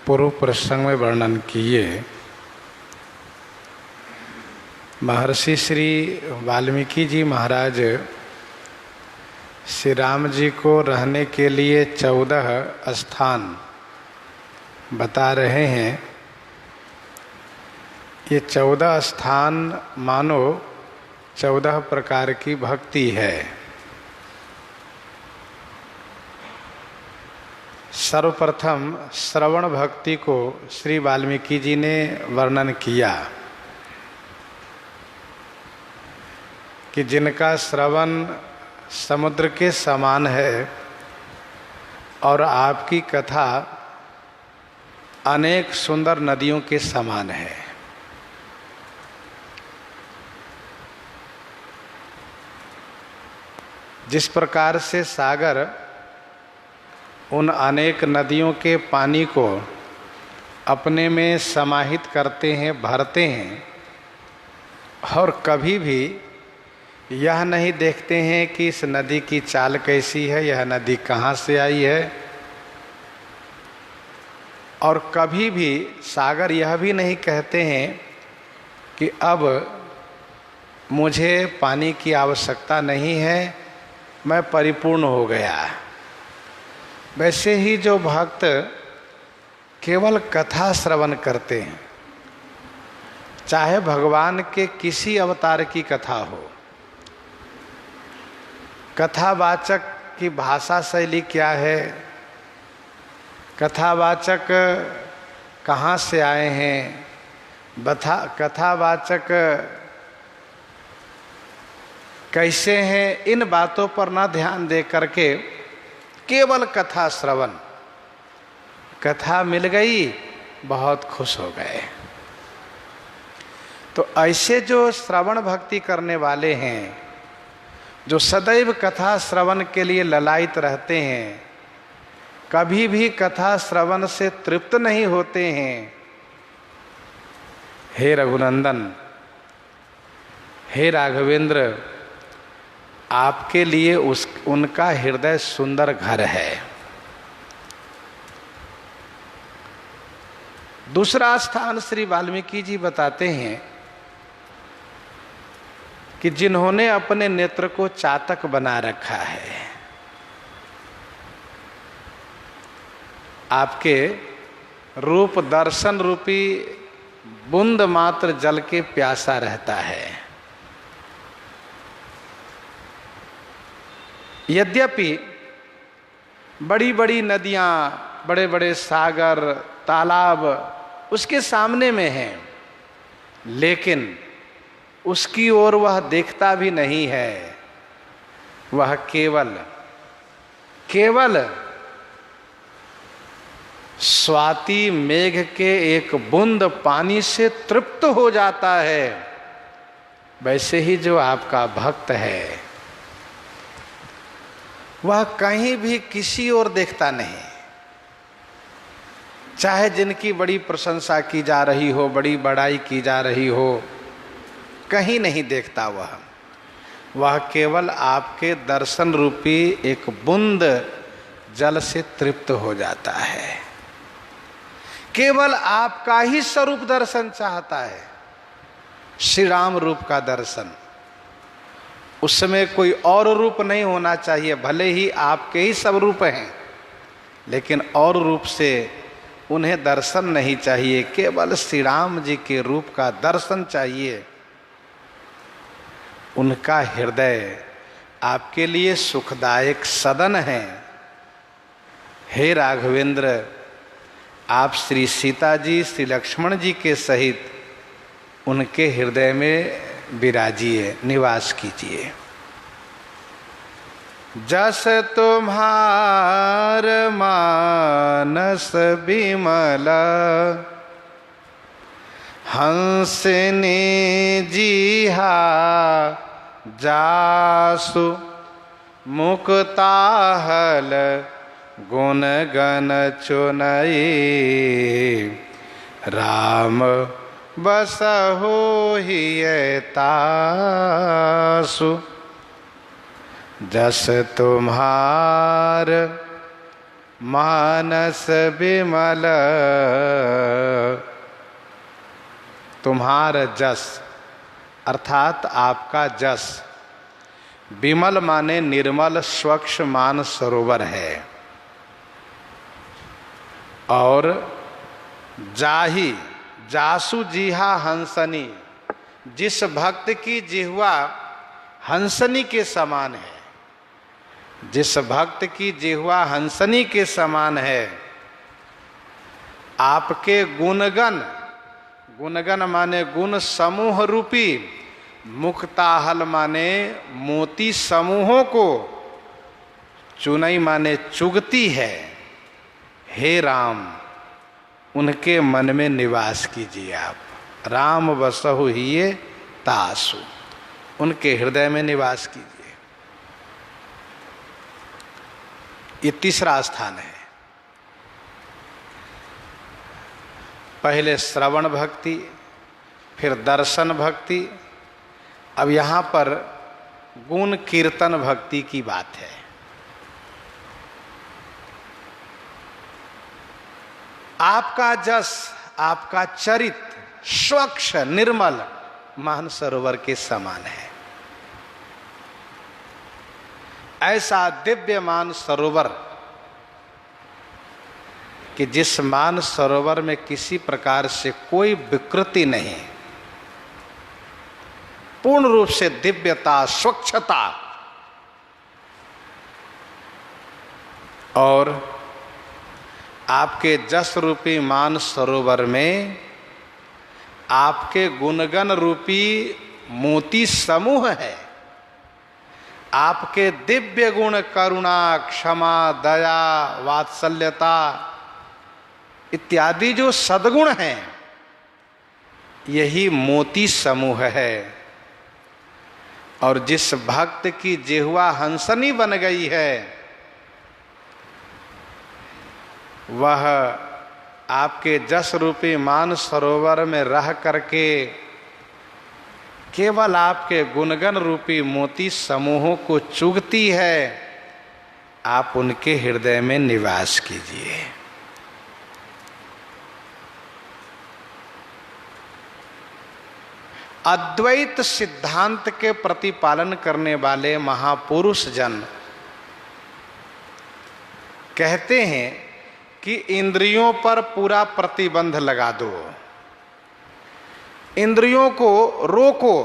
पूर्व प्रसंग में वर्णन किए, महर्षि श्री वाल्मीकि जी महाराज श्री राम जी को रहने के लिए 14 स्थान बता रहे हैं। ये 14 स्थान मानो 14 प्रकार की भक्ति है। सर्वप्रथम श्रवण भक्ति को श्री वाल्मीकि जी ने वर्णन किया कि जिनका श्रवण समुद्र के समान है और आपकी कथा अनेक सुंदर नदियों के समान है। जिस प्रकार से सागर उन अनेक नदियों के पानी को अपने में समाहित करते हैं, भरते हैं, और कभी भी यह नहीं देखते हैं कि इस नदी की चाल कैसी है, यह नदी कहाँ से आई है, और कभी भी सागर यह भी नहीं कहते हैं कि अब मुझे पानी की आवश्यकता नहीं है, मैं परिपूर्ण हो गया। वैसे ही जो भक्त केवल कथा श्रवण करते हैं, चाहे भगवान के किसी अवतार की कथा हो, कथावाचक की भाषा शैली क्या है, कथावाचक कहाँ से आए हैं, कथावाचक कैसे हैं, इन बातों पर ना ध्यान दे करके केवल कथा श्रवण, कथा मिल गई बहुत खुश हो गए। तो ऐसे जो श्रवण भक्ति करने वाले हैं, जो सदैव कथा श्रवण के लिए ललायित रहते हैं, कभी भी कथा श्रवण से तृप्त नहीं होते हैं, हे रघुनंदन, हे राघवेंद्र, आपके लिए उनका हृदय सुंदर घर है। दूसरा स्थान श्री वाल्मीकि जी बताते हैं कि जिन्होंने अपने नेत्र को चातक बना रखा है, आपके रूप दर्शन रूपी बूंद मात्र जल के प्यासा रहता है। यद्यपि बड़ी बड़ी नदियाँ, बड़े बड़े सागर, तालाब उसके सामने में हैं, लेकिन उसकी ओर वह देखता भी नहीं है। वह केवल स्वाति मेघ के एक बूंद पानी से तृप्त हो जाता है। वैसे ही जो आपका भक्त है, वह कहीं भी किसी ओर देखता नहीं, चाहे जिनकी बड़ी प्रशंसा की जा रही हो, बड़ी बड़ाई की जा रही हो, कहीं नहीं देखता। वह केवल आपके दर्शन रूपी एक बूंद जल से तृप्त हो जाता है। केवल आपका ही स्वरूप दर्शन चाहता है, श्री राम रूप का दर्शन। उसमें कोई और रूप नहीं होना चाहिए, भले ही आपके ही सब रूप हैं, लेकिन और रूप से उन्हें दर्शन नहीं चाहिए, केवल श्री राम जी के रूप का दर्शन चाहिए। उनका हृदय आपके लिए सुखदायक सदन है। हे राघवेंद्र, आप श्री सीता जी, श्री लक्ष्मण जी के सहित उनके हृदय में विराजिए, निवास कीजिए। जस तुम्हार मानस बिमल, हंसनी जीहा जासु, मुक्ताहल गुण गण चुनई, राम बसहु हिय तासु। जस तुम्हार मानस विमल, तुम्हार जस अर्थात आपका जस, विमल माने निर्मल स्वच्छ मान सरोवर है। और जाही जासु जिहा हंसनी, जिस भक्त की जिह्वा हंसनी के समान है, जिस भक्त की जिह्वा हंसनी के समान है, आपके गुणगण, गुणगण माने गुण समूह रूपी, मुक्ताहल माने मोती समूहों को, चुनई माने चुगती है। हे राम, उनके मन में निवास कीजिए आप। राम बसहु हिये तासु, उनके हृदय में निवास कीजिए। ये तीसरा स्थान है। पहले श्रवण भक्ति, फिर दर्शन भक्ति, अब यहाँ पर गुण कीर्तन भक्ति की बात है। आपका जस, आपका चरित्र स्वच्छ निर्मल मानसरोवर के समान है। ऐसा दिव्य मानसरोवर कि जिस मानसरोवर में किसी प्रकार से कोई विकृति नहीं, पूर्ण रूप से दिव्यता, स्वच्छता, और आपके जस रूपी मानसरोवर में आपके गुणगण रूपी मोती समूह है। आपके दिव्य गुण करुणा, क्षमा, दया, वात्सल्यता इत्यादि जो सद्गुण हैं, यही मोती समूह है। और जिस भक्त की जिह्वा हंसनी बन गई है, वह आपके जस रूपी मान सरोवर में रह करके केवल आपके गुणगण रूपी मोती समूहों को चुगती है। आप उनके हृदय में निवास कीजिए। अद्वैत सिद्धांत के प्रतिपालन करने वाले महापुरुष जन कहते हैं कि इंद्रियों पर पूरा प्रतिबंध लगा दो, इंद्रियों को रोको,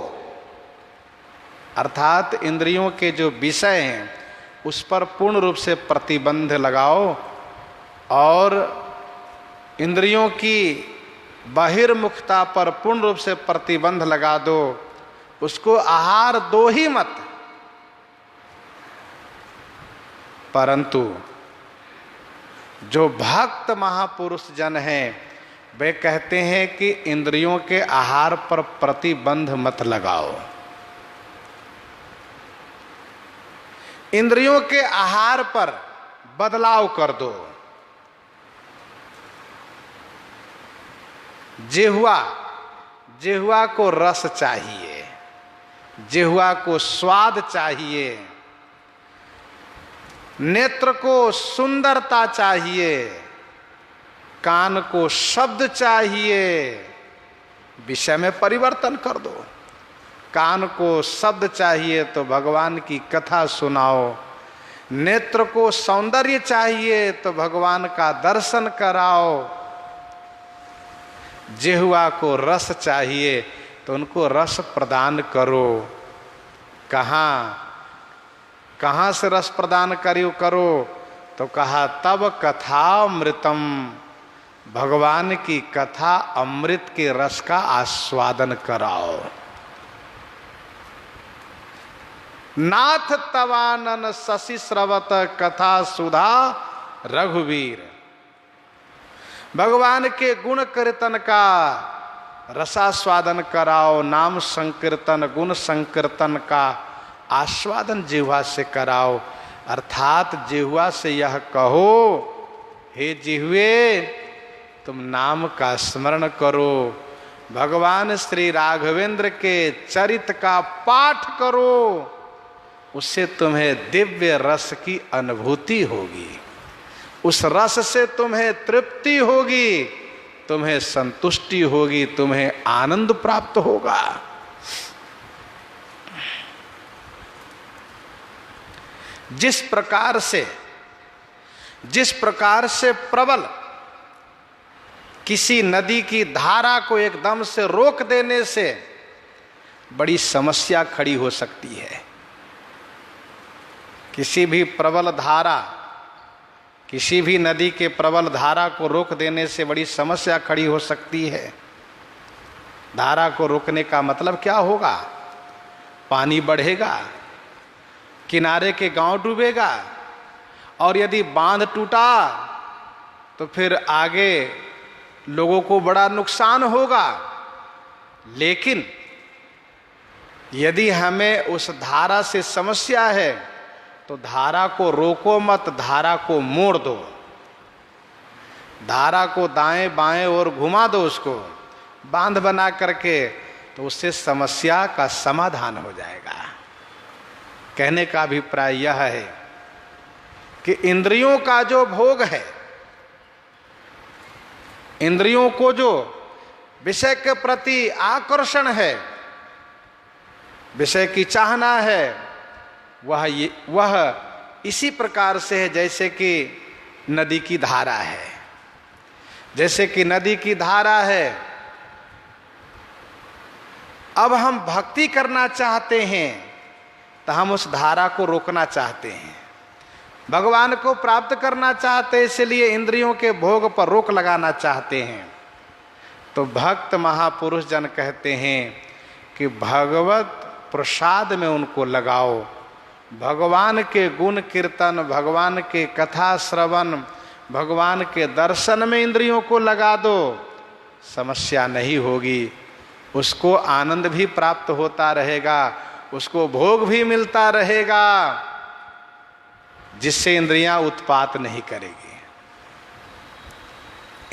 अर्थात इंद्रियों के जो विषय हैं उस पर पूर्ण रूप से प्रतिबंध लगाओ, और इंद्रियों की बहिर्मुखता पर पूर्ण रूप से प्रतिबंध लगा दो, उसको आहार दो ही मत। परंतु जो भक्त महापुरुष जन हैं वे कहते हैं कि इंद्रियों के आहार पर प्रतिबंध मत लगाओ, इंद्रियों के आहार पर बदलाव कर दो। जिह्वा, जिह्वा को रस चाहिए, जिह्वा को स्वाद चाहिए, नेत्र को सुंदरता चाहिए, कान को शब्द चाहिए। विषय में परिवर्तन कर दो। कान को शब्द चाहिए तो भगवान की कथा सुनाओ, नेत्र को सौंदर्य चाहिए तो भगवान का दर्शन कराओ, जिह्वा को रस चाहिए तो उनको रस प्रदान करो। कहाँ से रस प्रदान करो? तो कहा तब कथामृतम, भगवान की कथा अमृत के रस का आस्वादन कराओ। नाथ तवानन शशि स्रवत कथा सुधा रघुवीर, भगवान के गुण कीर्तन का रसास्वादन कराओ, नाम संकीर्तन, गुण संकीर्तन का आस्वादन जिह्वा से कराओ। अर्थात जिह्वा से यह कहो, हे जिह्वे तुम नाम का स्मरण करो, भगवान श्री राघवेंद्र के चरित्र का पाठ करो, उससे तुम्हें दिव्य रस की अनुभूति होगी। उस रस से तुम्हें तृप्ति होगी, तुम्हें संतुष्टि होगी, तुम्हें आनंद प्राप्त होगा। जिस प्रकार से प्रबल किसी नदी की धारा को एकदम से रोक देने से बड़ी समस्या खड़ी हो सकती है। किसी भी प्रबल धारा, किसी भी नदी के प्रबल धारा को रोक देने से बड़ी समस्या खड़ी हो सकती है। धारा को रोकने का मतलब क्या होगा? पानी बढ़ेगा, किनारे के गांव डूबेगा, और यदि बांध टूटा तो फिर आगे लोगों को बड़ा नुकसान होगा। लेकिन यदि हमें उस धारा से समस्या है तो धारा को रोको मत, धारा को मोड़ दो, धारा को दाएं बाएं और घुमा दो, उसको बांध बना करके, तो उससे समस्या का समाधान हो जाएगा। कहने का अभिप्राय यह है कि इंद्रियों का जो भोग है, इंद्रियों को जो विषय के प्रति आकर्षण है, विषय की चाहना है, वह इसी प्रकार से है जैसे कि नदी की धारा है। जैसे कि नदी की धारा है, अब हम भक्ति करना चाहते हैं तो हम उस धारा को रोकना चाहते हैं। भगवान को प्राप्त करना चाहते हैं, इसलिए इंद्रियों के भोग पर रोक लगाना चाहते हैं। तो भक्त महापुरुष जन कहते हैं कि भगवत प्रसाद में उनको लगाओ, भगवान के गुण कीर्तन, भगवान के कथा श्रवण, भगवान के दर्शन में इंद्रियों को लगा दो, समस्या नहीं होगी। उसको आनंद भी प्राप्त होता रहेगा, उसको भोग भी मिलता रहेगा, जिससे इंद्रियां उत्पात नहीं करेगी,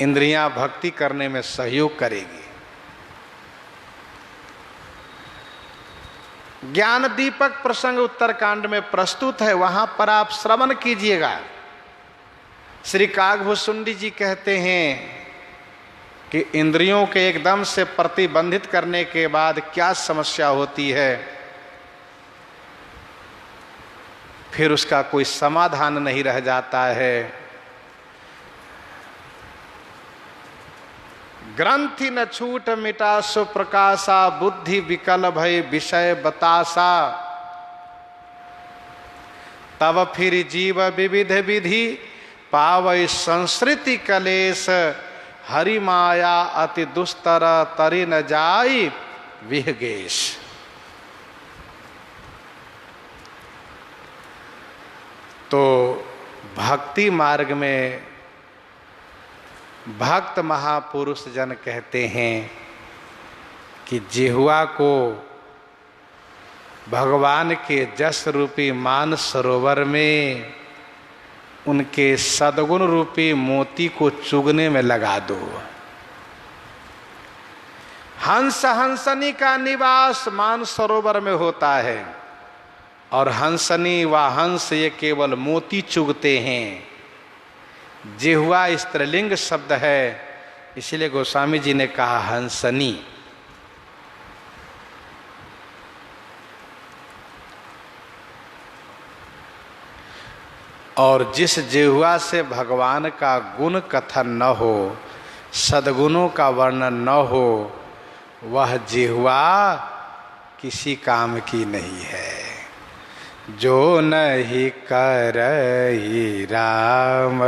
इंद्रियां भक्ति करने में सहयोग करेगी। ज्ञान दीपक प्रसंग उत्तरकांड में प्रस्तुत है, वहां पर आप श्रवण कीजिएगा। श्री कागभूषुंडी जी कहते हैं कि इंद्रियों के एकदम से प्रतिबंधित करने के बाद क्या समस्या होती है, फिर उसका कोई समाधान नहीं रह जाता है। ग्रंथि न छूट मिटा सुप्रकाशा, बुद्धि विकल भय विषय बतासा, तब फिर जीव विविध विधि पावै संसृति कलेश, हरि माया अति दुस्तर तरि न जाई विहगेश। तो भक्ति मार्ग में भक्त महापुरुष जन कहते हैं कि जिह्वा को भगवान के जस रूपी मान सरोवर में उनके सद्गुण रूपी मोती को चुगने में लगा दो। हंस हंसनी का निवास मान सरोवर में होता है, और हंसनी व हंस ये केवल मोती चुगते हैं। जिह्वा स्त्रीलिंग शब्द है, इसलिए गोस्वामी जी ने कहा हंसनी। और जिस जिह्वा से भगवान का गुण कथन न हो, सद्गुणों का वर्णन न हो, वह जिह्वा किसी काम की नहीं है। जो नहीं करहि राम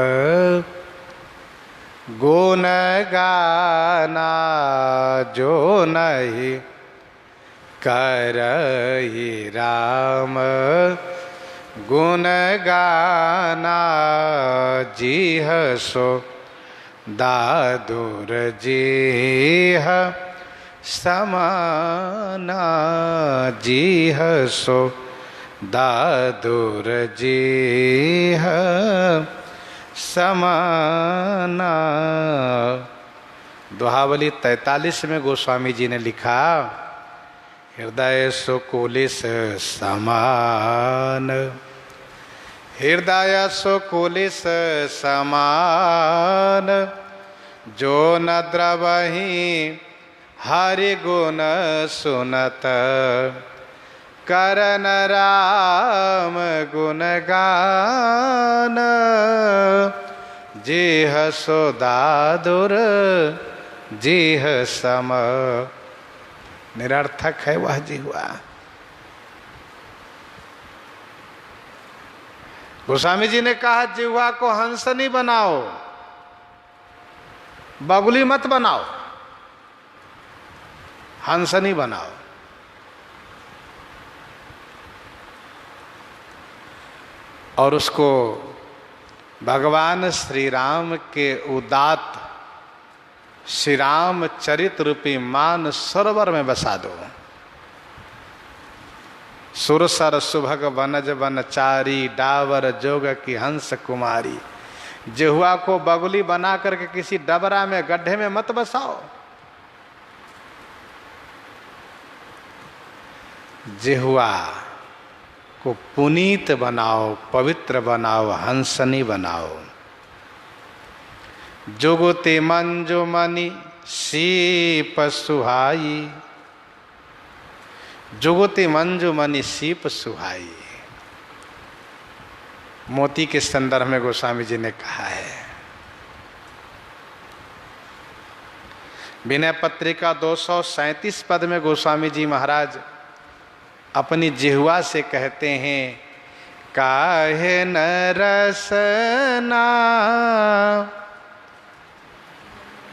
गुण गाना, जो नहीं करहि राम गुण गाना, जीह सो दादुर जीह समाना, जीह सो दादुर जीह समाना। दोहावली 43 में गोस्वामी जी ने लिखा, हृदय सुकुलिस समान हृदय सुकुलिस समान, जो न द्रवहि हरि गुण सुनत, करन राम गुण गान, जेह सोदादुर जेह सम। निरर्थक है वह जिह्वा। गोस्वामी जी ने कहा जिह्वा को हंसनी बनाओ, बगुली मत बनाओ, हंसनी बनाओ। और उसको भगवान श्री राम के उदात्त श्री राम चरित रूपी मान सरोवर में बसा दो। सुरसर सुभग वनज वनचारी, डावर जोग की हंस कुमारी। जिह्वा को बगुली बना करके किसी डबरा में गड्ढे में मत बसाओ। जिह्वा को पुनीत बनाओ, पवित्र बनाओ, हंसनी बनाओ। जुगुति मंजुमणि सीप सुहाई, जुगुति मंजुमणि सीप सुहाई। मोती के संदर्भ में गोस्वामी जी ने कहा है। विनय पत्रिका 237 पद में गोस्वामी जी महाराज अपनी जिह्वा से कहते हैं, काहे न रसना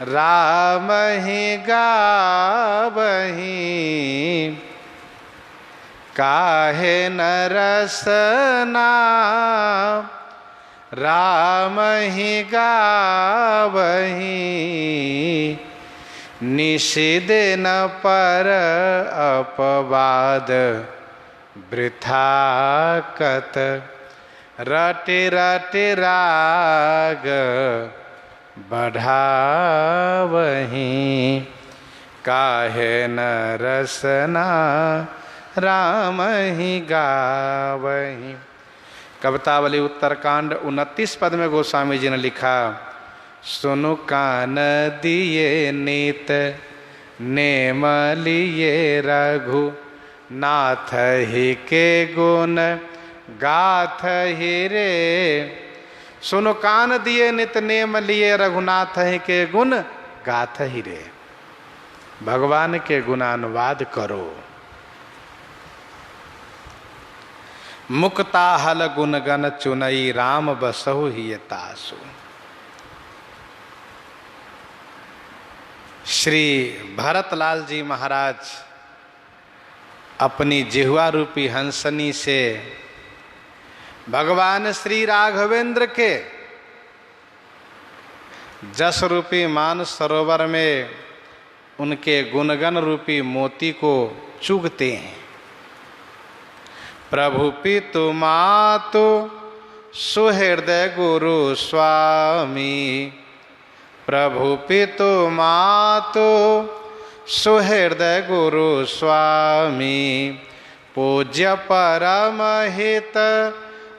राम ही गावहीं, काहे न रसना राम ही गावहीं, निषिदिन पर अपवाद वृथा कत, रटि रटि राग बढ़ावहीं, काहे न रसना राम ही गावहीं। कवितावली उत्तरकांड 29 पद में गोस्वामी जी ने लिखा, सुनु कान दिए नीत नेम लिए रघु, नाथ ही के गुण गाथ ही रे। सुनो कान दिए नित नेम लिए रघुनाथ ही के गुण गाथ ही रे। भगवान के गुणानुवाद करो। मुक्ता हल गुण गण चुनई, राम बसहु ही तासु। श्री भरतलाल जी महाराज अपनी जिह्वा रूपी हंसनी से भगवान श्री राघवेंद्र के जस रूपी मान सरोवर में उनके गुणगण रूपी मोती को चुगते हैं। प्रभु पितु मातु सुहृदय गुरु स्वामी, प्रभु पितु मातु सुहृदय गुरु स्वामी, पूज्य परम हित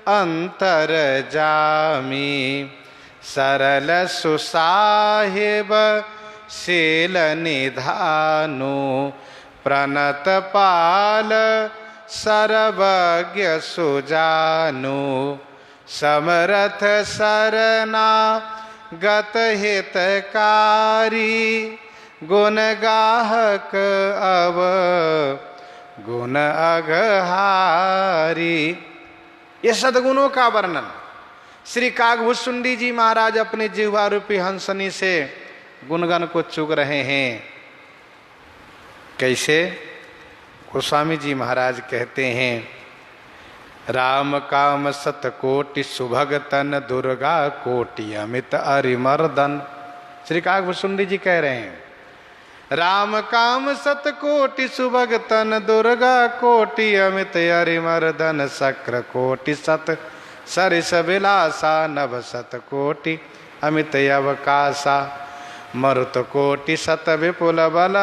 अंतर जामी, सरल सुसाहिब शील निधानु, प्रणत पाल सर्वज्ञ सुजानु, समरथ सरना गत हितकारी, गुण गाहक अव गुण अघहारी। ये सद्गुणों का वर्णन श्री काकभुसुंडी जी महाराज अपने जिह्वा रूपी हंसनी से गुणगण को चुग रहे हैं। कैसे? गोस्वामी जी महाराज कहते हैं, राम काम सतकोटि सुभगतन, दुर्गा कोटि अमित अरिमर्दन। श्री काकभुसुंडी जी कह रहे हैं, राम काम सतकोटि सुभगतन, दुर्गा कोटि अमित अरिमर्दन, शक्र कोटि सत सरिस विलासा, नभ सतकोटि अमित अवकाशा, मरुत कोटि सत विपुल बल,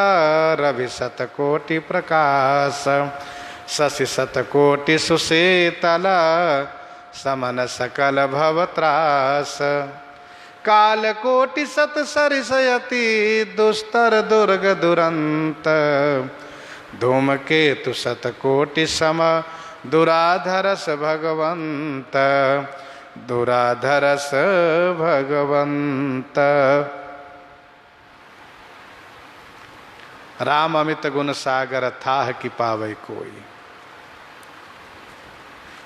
रवि सतकोटि प्रकाश, शशि सतकोटि सुशीतल, समन सकल भव त्रास। काल कोटि सत सरिसयति दुस्तर दुर्ग दुरंत। धूमकेतु सत कोटि सम दुराधरस भगवंत। दुराधरस भगवंत। राम अमित गुण सागर थाह कि पावै कोई।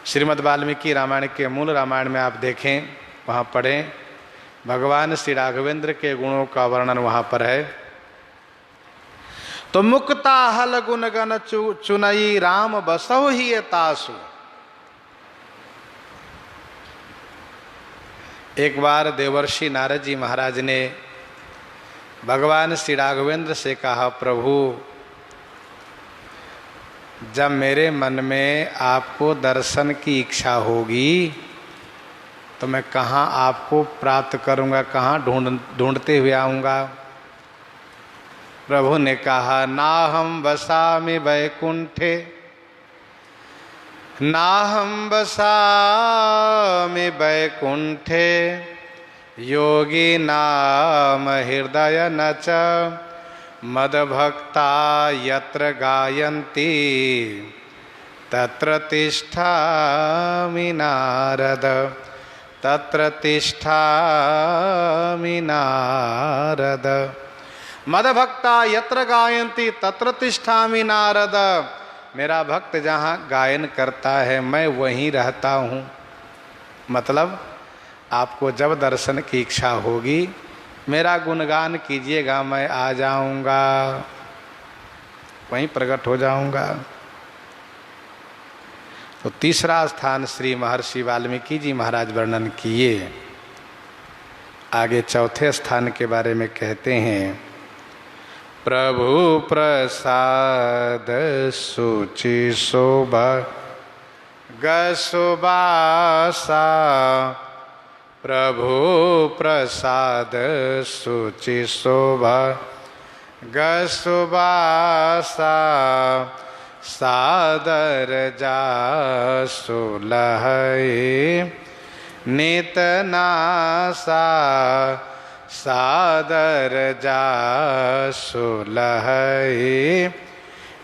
श्रीमद् वाल्मीकि रामायण के मूल रामायण में आप देखें, वहाँ पढ़ें, भगवान श्री राघवेंद्र के गुणों का वर्णन वहाँ पर है। तो मुक्ता हल गुण गण चुनई राम बसहु ही तासु। एक बार देवर्षि नारद जी महाराज ने भगवान श्री राघवेंद्र से कहा, प्रभु जब मेरे मन में आपको दर्शन की इच्छा होगी तो मैं कहाँ आपको प्राप्त करूँगा, कहाँ ढूंढते हुए आऊँगा। प्रभु ने कहा, नाहं वसामि वैकुंठे नाहं वसामि वैकुंठे योगी नाम हृदय न च मदभक्ता यत्र गायन्ति तत्र तिष्ठामि नारद। तत्र तिष्ठामि नारद। मदभक्ता यत्र गायन्ति तत्र तिष्ठामि नारद। मेरा भक्त जहाँ गायन करता है मैं वहीं रहता हूँ। मतलब आपको जब दर्शन की इच्छा होगी मेरा गुणगान कीजिएगा, मैं आ जाऊँगा, वहीं प्रकट हो जाऊँगा। तो तीसरा स्थान श्री महर्षि वाल्मीकि जी महाराज वर्णन किए। आगे चौथे स्थान के बारे में कहते हैं, प्रभु प्रसाद सुचि शोभा गसुबासा। प्रभु प्रसाद सुचि शोभा गसुबासा। सादर जासु लहै नित नासा। सादर जासु लहै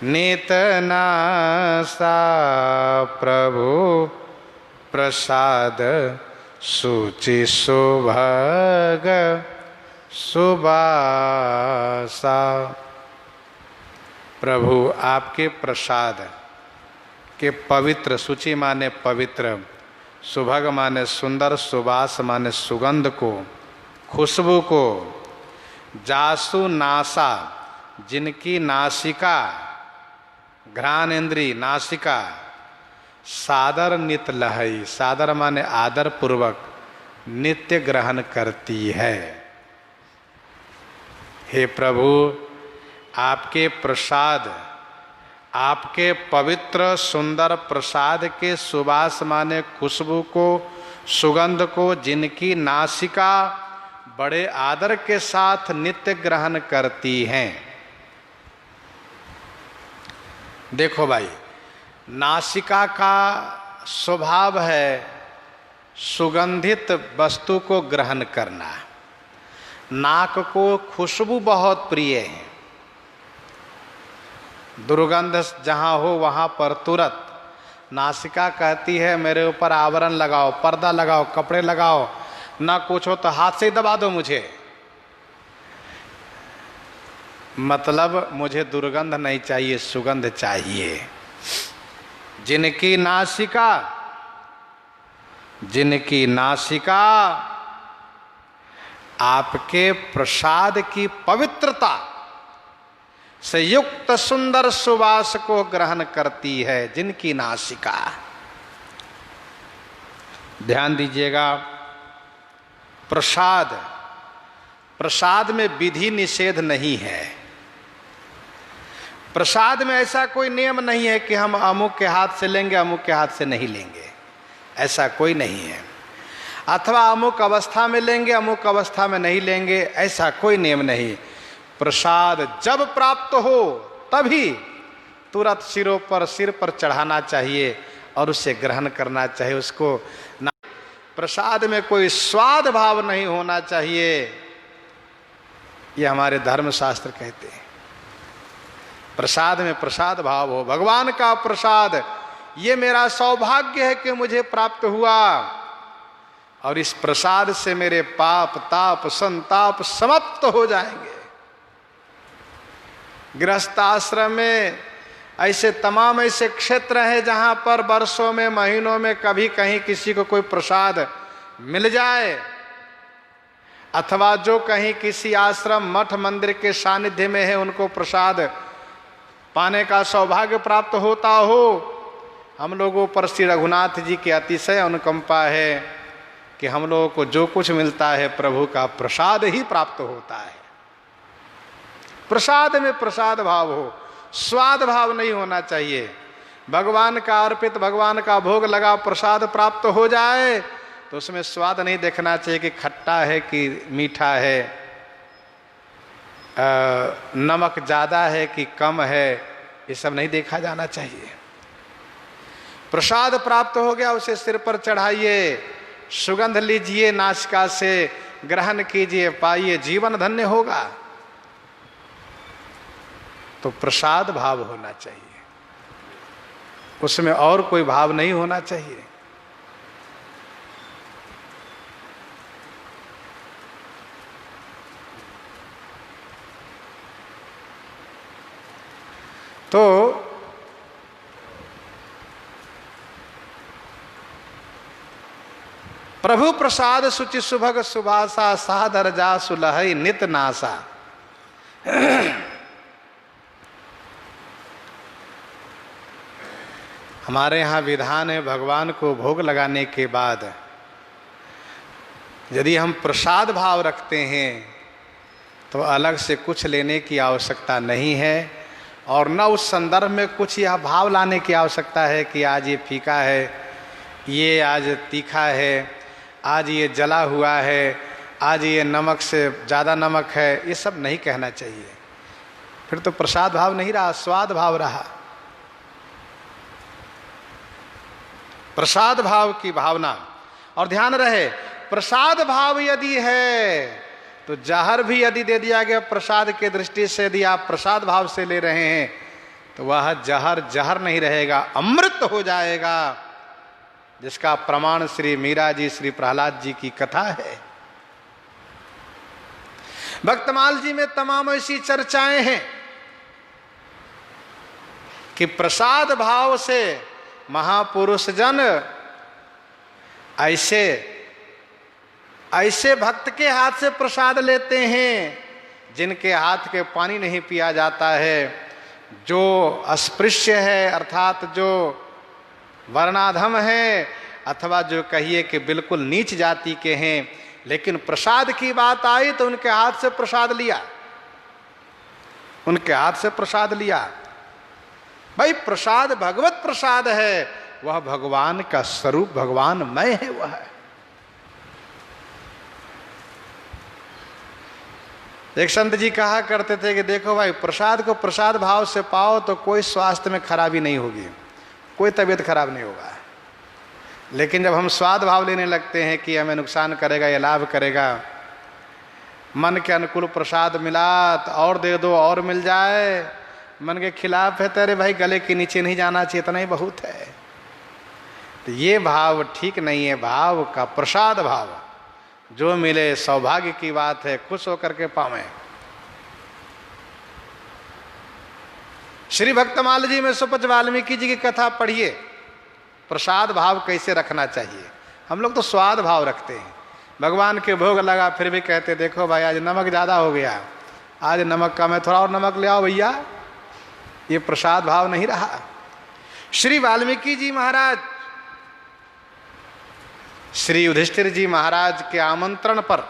नित नासा। प्रभु प्रसाद सुचि सुभग सुबासा। प्रभु आपके प्रसाद के पवित्र, सुचि माने पवित्र, सुभग माने सुंदर, सुबास माने सुगंध को, खुशबू को, जासु नासा जिनकी नासिका, घ्राणेन्द्री नासिका, सादर नित लहई, सादर माने आदर पूर्वक नित्य ग्रहण करती है। हे प्रभु आपके प्रसाद, आपके पवित्र सुंदर प्रसाद के सुबास माने खुशबू को, सुगंध को जिनकी नासिका बड़े आदर के साथ नित्य ग्रहण करती हैं। देखो भाई, नासिका का स्वभाव है सुगंधित वस्तु को ग्रहण करना। नाक को खुशबू बहुत प्रिय है। दुर्गंध जहाँ हो वहाँ पर तुरंत नासिका कहती है मेरे ऊपर आवरण लगाओ, पर्दा लगाओ, कपड़े लगाओ, ना कुछ हो तो हाथ से ही दबा दो मुझे। मतलब मुझे दुर्गंध नहीं चाहिए, सुगंध चाहिए। जिनकी नासिका आपके प्रसाद की पवित्रता से युक्त सुंदर सुवास को ग्रहण करती है, जिनकी नासिका। ध्यान दीजिएगा, प्रसाद में विधि निषेध नहीं है। प्रसाद में ऐसा कोई नियम नहीं है कि हम अमुक के हाथ से लेंगे, अमुक के हाथ से नहीं लेंगे, ऐसा कोई नहीं है। अथवा अमुक अवस्था में लेंगे, अमुक अवस्था में नहीं लेंगे, ऐसा कोई नियम नहीं। प्रसाद जब प्राप्त हो तभी तुरंत सिर पर चढ़ाना चाहिए और उसे ग्रहण करना चाहिए। उसको ना, प्रसाद में कोई स्वाद भाव नहीं होना चाहिए, ये हमारे धर्मशास्त्र कहते हैं। प्रसाद में प्रसाद भाव हो, भगवान का प्रसाद, ये मेरा सौभाग्य है कि मुझे प्राप्त हुआ, और इस प्रसाद से मेरे पाप ताप संताप समाप्त हो जाएंगे। गृहस्थाश्रम में ऐसे तमाम ऐसे क्षेत्र हैं जहां पर वर्षों में महीनों में कभी कहीं किसी को कोई प्रसाद मिल जाए, अथवा जो कहीं किसी आश्रम मठ मंदिर के सानिध्य में है उनको प्रसाद पाने का सौभाग्य प्राप्त होता हो। हम लोगों पर श्री रघुनाथ जी की अतिशय अनुकंपा है कि हम लोगों को जो कुछ मिलता है प्रभु का प्रसाद ही प्राप्त होता है। प्रसाद में प्रसाद भाव हो, स्वाद भाव नहीं होना चाहिए। भगवान का अर्पित, भगवान का भोग लगा प्रसाद प्राप्त हो जाए तो उसमें स्वाद नहीं देखना चाहिए कि खट्टा है कि मीठा है, नमक ज़्यादा है कि कम है, ये सब नहीं देखा जाना चाहिए। प्रसाद प्राप्त हो गया, उसे सिर पर चढ़ाइए, सुगंध लीजिए, नासिका से ग्रहण कीजिए, पाइए, जीवन धन्य होगा। तो प्रसाद भाव होना चाहिए, उसमें और कोई भाव नहीं होना चाहिए। तो प्रभु प्रसाद सुचि सुभग सुभाषा सादर जा सुलहई नित नासा। हमारे यहाँ विधान है, भगवान को भोग लगाने के बाद यदि हम प्रसाद भाव रखते हैं तो अलग से कुछ लेने की आवश्यकता नहीं है, और न उस संदर्भ में कुछ यह भाव लाने की आवश्यकता है कि आज ये फीका है, ये आज तीखा है, आज ये जला हुआ है, आज ये नमक से ज़्यादा नमक है, ये सब नहीं कहना चाहिए। फिर तो प्रसाद भाव नहीं रहा, स्वाद भाव रहा। प्रसाद भाव की भावना, और ध्यान रहे प्रसाद भाव यदि है तो जहर भी यदि दे दिया गया प्रसाद के दृष्टि से, यदि आप प्रसाद भाव से ले रहे हैं तो वह जहर जहर नहीं रहेगा, अमृत हो जाएगा, जिसका प्रमाण श्री मीरा जी, श्री प्रहलाद जी की कथा है। भक्तमाल जी में तमाम ऐसी चर्चाएं हैं कि प्रसाद भाव से महापुरुष जन ऐसे भक्त के हाथ से प्रसाद लेते हैं जिनके हाथ के पानी नहीं पिया जाता है, जो अस्पृश्य है अर्थात जो वर्णाधम है, अथवा जो कहिए कि बिल्कुल नीच जाति के हैं, लेकिन प्रसाद की बात आई तो उनके हाथ से प्रसाद लिया, उनके हाथ से प्रसाद लिया। भाई प्रसाद भगवत प्रसाद है, वह भगवान का स्वरूप, भगवानमय है वह। एक संत जी कहा करते थे कि देखो भाई, प्रसाद को प्रसाद भाव से पाओ तो कोई स्वास्थ्य में खराबी नहीं होगी, कोई तबीयत खराब नहीं होगा। लेकिन जब हम स्वाद भाव लेने लगते हैं कि हमें नुकसान करेगा या लाभ करेगा, मन के अनुकूल प्रसाद मिला तो और दे दो, और मिल जाए, मन के खिलाफ है तेरे भाई गले के नीचे नहीं जाना चाहिए, इतना ही बहुत है। तो ये भाव ठीक नहीं है। भाव का प्रसाद भाव, जो मिले सौभाग्य की बात है, खुश होकर के पावें। श्री भक्तमाल जी में सुपच वाल्मीकि जी की कथा पढ़िए, प्रसाद भाव कैसे रखना चाहिए। हम लोग तो स्वाद भाव रखते हैं, भगवान के भोग लगा फिर भी कहते देखो भाई आज नमक ज़्यादा हो गया, आज नमक कम है, थोड़ा और नमक ले आओ भैया। ये प्रसाद भाव नहीं रहा। श्री वाल्मीकि जी महाराज श्री युधिष्ठिर जी महाराज के आमंत्रण पर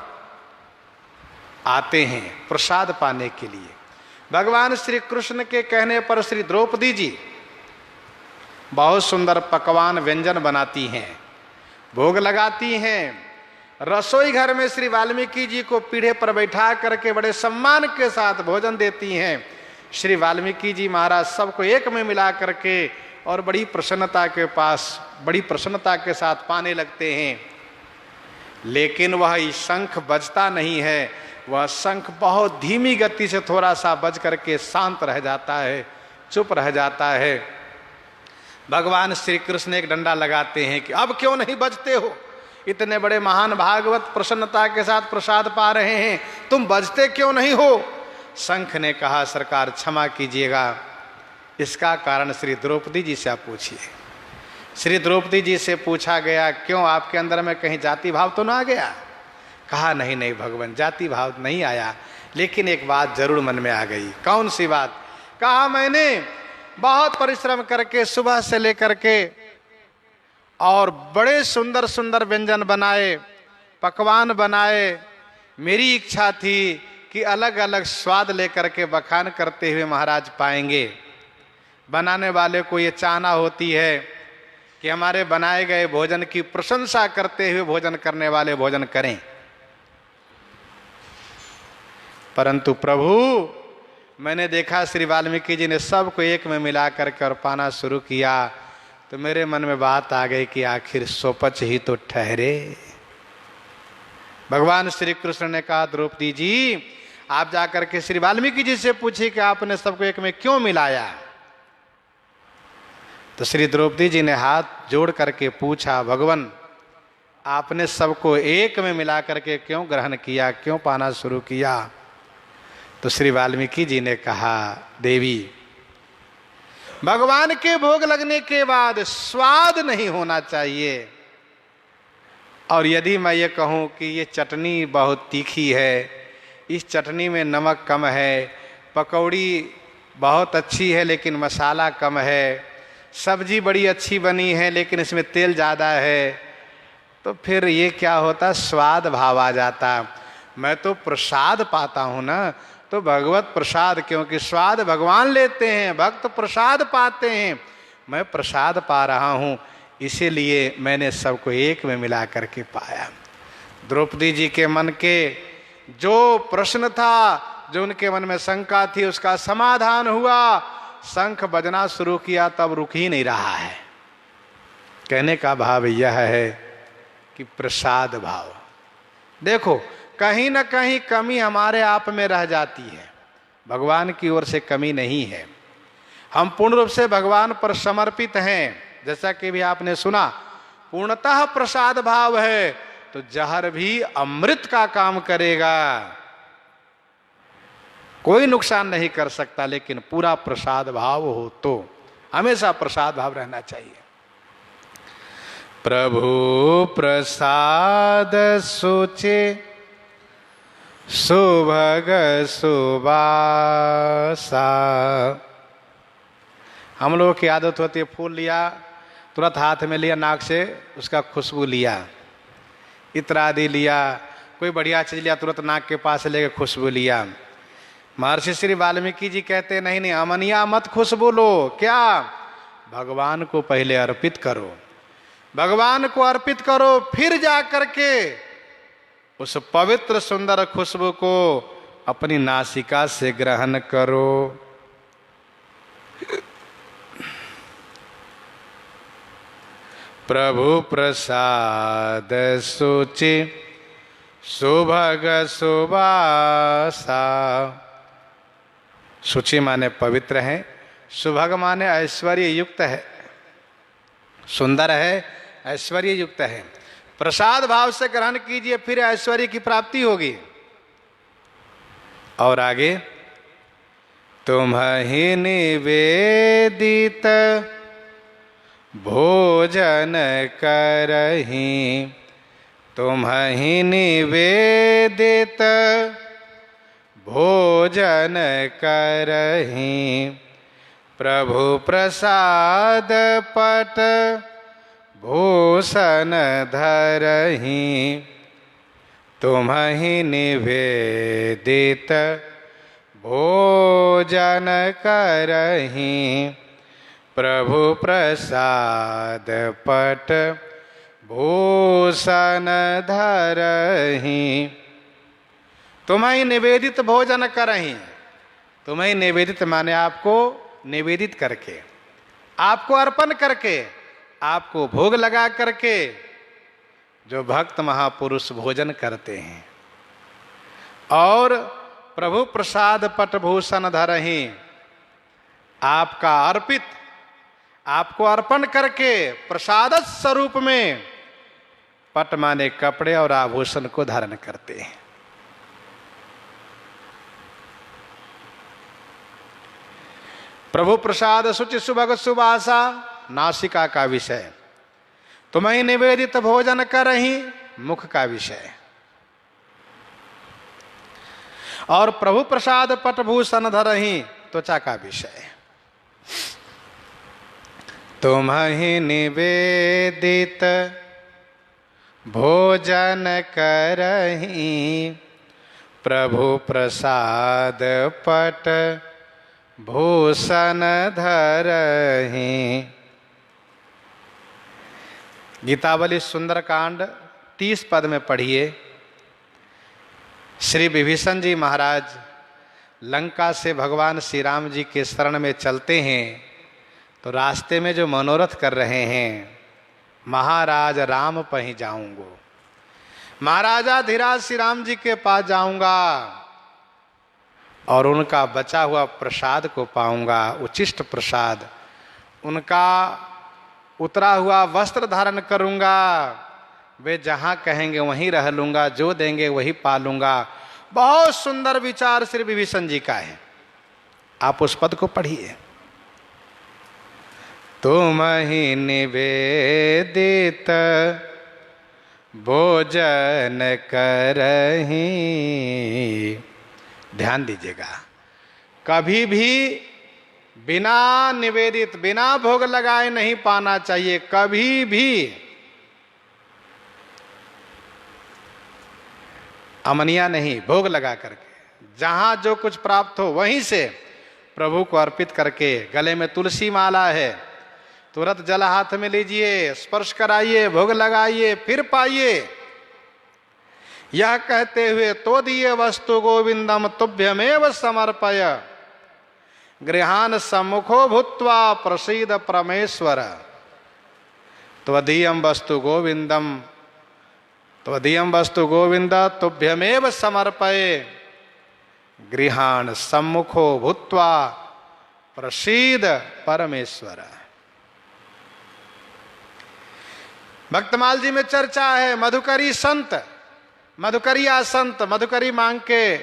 आते हैं प्रसाद पाने के लिए। भगवान श्री कृष्ण के कहने पर श्री द्रौपदी जी बहुत सुंदर पकवान व्यंजन बनाती हैं, भोग लगाती हैं। रसोई घर में श्री वाल्मीकि जी को पीढ़े पर बैठा करके बड़े सम्मान के साथ भोजन देती हैं। श्री वाल्मीकि जी महाराज सबको एक में मिला करके और बड़ी प्रसन्नता के साथ पाने लगते हैं। लेकिन वह शंख बजता नहीं है, वह शंख बहुत धीमी गति से थोड़ा सा बज करके शांत रह जाता है, चुप रह जाता है। भगवान श्री कृष्ण एक डंडा लगाते हैं कि अब क्यों नहीं बजते हो, इतने बड़े महान भागवत प्रसन्नता के साथ प्रसाद पा रहे हैं, तुम बजते क्यों नहीं हो। शंख ने कहा सरकार क्षमा कीजिएगा, इसका कारण श्री द्रौपदी जी से आप पूछिए। श्री द्रौपदी जी से पूछा गया क्यों आपके अंदर में कहीं जाति भाव तो ना आ गया। कहा नहीं नहीं भगवान, जाति भाव नहीं आया, लेकिन एक बात जरूर मन में आ गई। कौन सी बात। कहा मैंने बहुत परिश्रम करके सुबह से लेकर के और बड़े सुंदर सुंदर व्यंजन बनाए, पकवान बनाए। मेरी इच्छा थी कि अलग अलग स्वाद लेकर के बखान करते हुए महाराज पाएंगे। बनाने वाले को ये चाहना होती है कि हमारे बनाए गए भोजन की प्रशंसा करते हुए भोजन करने वाले भोजन करें। परंतु प्रभु मैंने देखा श्री वाल्मीकि जी ने सबको एक में मिला करके और पाना शुरू किया, तो मेरे मन में बात आ गई कि आखिर सोपच ही तो ठहरे। भगवान श्री कृष्ण ने कहा द्रौपदी जी आप जाकर के श्री वाल्मीकि जी से पूछिए कि आपने सबको एक में क्यों मिलाया। तो श्री द्रौपदी जी ने हाथ जोड़ करके पूछा भगवान आपने सबको एक में मिला करके क्यों ग्रहण किया, क्यों पाना शुरू किया। तो श्री वाल्मीकि जी ने कहा देवी भगवान के भोग लगने के बाद स्वाद नहीं होना चाहिए, और यदि मैं ये कहूँ कि ये चटनी बहुत तीखी है, इस चटनी में नमक कम है, पकौड़ी बहुत अच्छी है लेकिन मसाला कम है, सब्जी बड़ी अच्छी बनी है लेकिन इसमें तेल ज़्यादा है, तो फिर ये क्या होता, स्वाद भाव आ जाता। मैं तो प्रसाद पाता हूँ ना, तो भगवत प्रसाद, क्योंकि स्वाद भगवान लेते हैं, भक्त प्रसाद पाते हैं, मैं प्रसाद पा रहा हूँ, इसीलिए मैंने सबको एक में मिला करके पाया। द्रौपदी जी के मन के जो प्रश्न था, जो उनके मन में शंका थी, उसका समाधान हुआ। शंख बजना शुरू किया तब रुक ही नहीं रहा है। कहने का भाव यह है कि प्रसाद भाव, देखो कहीं ना कहीं कमी हमारे आप में रह जाती है, भगवान की ओर से कमी नहीं है। हम पूर्ण रूप से भगवान पर समर्पित हैं, जैसा कि भी आपने सुना पूर्णतः प्रसाद भाव है तो जहर भी अमृत का काम करेगा, कोई नुकसान नहीं कर सकता। लेकिन पूरा प्रसाद भाव हो तो हमेशा प्रसाद भाव रहना चाहिए। प्रभु प्रसाद सोचे सुभग सुबासा। हम लोगों की आदत होती है फूल लिया तुरंत हाथ में लिया, नाक से उसका खुशबू लिया, इत्र आदि लिया, कोई बढ़िया चीज लिया तुरंत नाक के पास लेके खुशबू लिया। महर्षि श्री वाल्मीकि जी कहते नहीं नहीं, अमनिया मत खुशबू लो, क्या भगवान को पहले अर्पित करो, भगवान को अर्पित करो, फिर जा करके उस पवित्र सुंदर खुशबू को अपनी नासिका से ग्रहण करो। प्रभु प्रसाद सोचे सुभग सुबासा। शुचि माने पवित्र है, सुभग माने ऐश्वर्य युक्त है, सुंदर है, ऐश्वर्य युक्त है। प्रसाद भाव से ग्रहण कीजिए, फिर ऐश्वर्य की प्राप्ति होगी। और आगे, तुम्हि निवेदित भोजन करहि, तुम्हि निवेदित भोजन करहि, प्रभु प्रसाद पट भूषण धरहि, तुम्हि निवेदित भोजन करहि, प्रभु प्रसाद पट भूषण धरहि। तुम्हें निवेदित भोजन करहि, तुम्हें निवेदित माने आपको निवेदित करके, आपको अर्पण करके, आपको भोग लगा करके जो भक्त महापुरुष भोजन करते हैं। और प्रभु प्रसाद पटभूषण धरहि, आपका अर्पित, आपको अर्पण करके प्रसाद स्वरूप में पट माने कपड़े और आभूषण को धारण करते हैं। प्रभु प्रसाद शुचि सुभग सुबासा, नासिका का विषय। तुम्हें निवेदित भोजन करहि, मुख का विषय। और प्रभु प्रसाद पटभूषण धरहि, त्वचा का विषय। तुम्हें निवेदित भोजन करहि, प्रभु प्रसाद पट भूषण धरहि। गीतावली सुंदरकांड 30 पद में पढ़िए। श्री विभीषण जी महाराज लंका से भगवान श्री राम जी के शरण में चलते हैं, तो रास्ते में जो मनोरथ कर रहे हैं, महाराज राम पहीं जाऊंगो, महाराजा धीराज श्री राम जी के पास जाऊंगा और उनका बचा हुआ प्रसाद को पाऊंगा, उचिष्ट प्रसाद, उनका उतरा हुआ वस्त्र धारण करूंगा, वे जहां कहेंगे वहीं रह लूंगा, जो देंगे वही पालूंगा। बहुत सुंदर विचार श्री विभीषण जी का है। आप उस पद को पढ़िए। तुम्हि निवेदित भोजन करहि, ध्यान दीजिएगा, कभी भी बिना निवेदित, बिना भोग लगाए नहीं पाना चाहिए, कभी भी। अमनिया नहीं, भोग लगा करके, जहां जो कुछ प्राप्त हो वहीं से प्रभु को अर्पित करके। गले में तुलसी माला है, तुरंत जल हाथ में लीजिए, स्पर्श कराइए, भोग लगाइए, फिर पाइए। यह कहते हुए तो दिए वस्तु गोविंदम तुभ्यमेव समर्पय, गृहान सम्मुखो भूत्वा प्रसीद परमेश्वर। त्वदीयं वस्तु गोविंदम, त्वदीयं वस्तु गोविंद तुभ्यमेव समर्पये, गृहान सम्मुखो भूत्वा प्रसीद परमेश्वर। भक्तमाल जी में चर्चा है, मधुकरी संत, मधुकरिया संत, मधुकरी मांग के